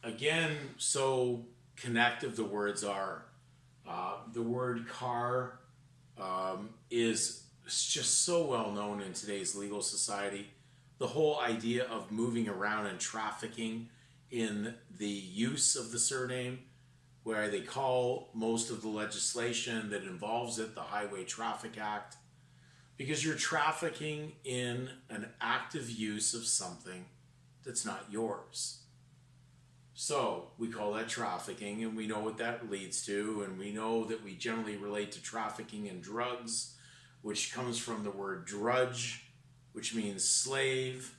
again, so connective the words are. The word car is just so well known in today's legal society. The whole idea of moving around and trafficking in the use of the surname, where they call most of the legislation that involves it the Highway Traffic Act, because you're trafficking in an active use of something that's not yours. So we call that trafficking, and we know what that leads to, and we know that we generally relate to trafficking in drugs, which comes from the word drudge, which means slave.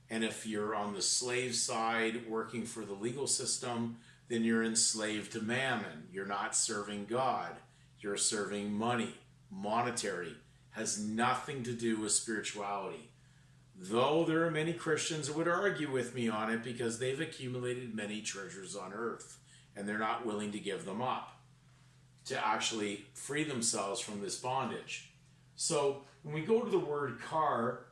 And if you're on the slave side working for the legal system, then you're enslaved to mammon. You're not serving God, you're serving money. Monetary has nothing to do with spirituality. Though there are many Christians who would argue with me on it because they've accumulated many treasures on earth and they're not willing to give them up to actually free themselves from this bondage. So when we go to the word car,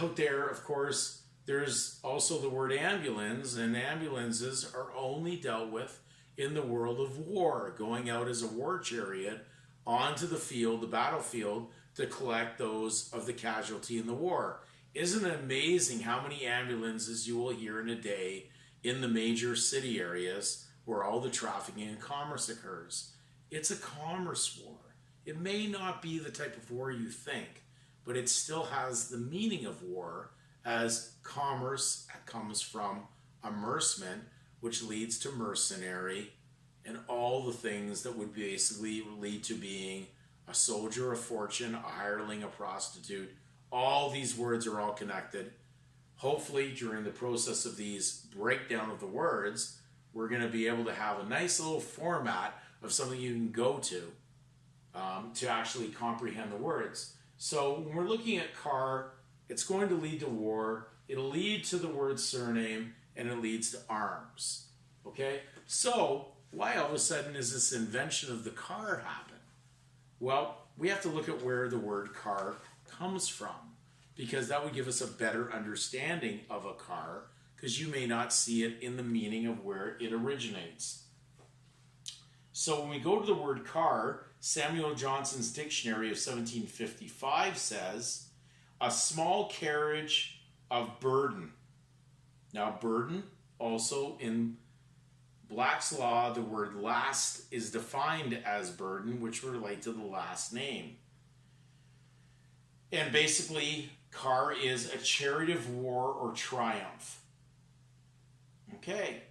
out there, of course, there's also the word ambulance, and ambulances are only dealt with in the world of war, going out as a war chariot onto the field, the battlefield, to collect those of the casualty in the war. Isn't it amazing how many ambulances you will hear in a day in the major city areas where all the trafficking and commerce occurs? It's a commerce war. It may not be the type of war you think, but it still has the meaning of war, as commerce comes from immersement, which leads to mercenary, and all the things that would basically lead to being a soldier of fortune, a hireling, a prostitute. All these words are all connected. Hopefully, during the process of these breakdown of the words, we're going to be able to have a nice little format of something you can go to actually comprehend the words. So when we're looking at car, it's going to lead to war. It'll lead to the word surname, and it leads to arms. Okay? So why all of a sudden is this invention of the car happen? Well, we have to look at where the word car comes from, because that would give us a better understanding of a car, because you may not see it in the meaning of where it originates. So when we go to the word car, Samuel Johnson's dictionary of 1755 says, a small carriage of burden. Now, burden, also in Black's Law, the word last is defined as burden, which relate to the last name. And basically, car is a chariot of war or triumph. Okay,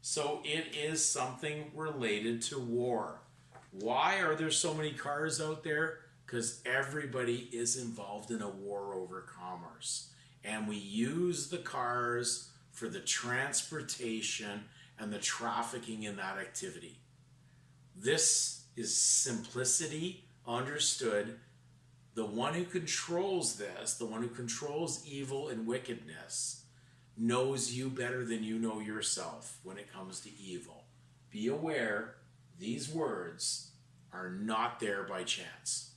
so it is something related to war. Why are there so many cars out there? Because everybody is involved in a war over commerce. And we use the cars for the transportation and the trafficking in that activity. This is simplicity understood. The one who controls this, the one who controls evil and wickedness, knows you better than you know yourself when it comes to evil. Be aware, these words are not there by chance.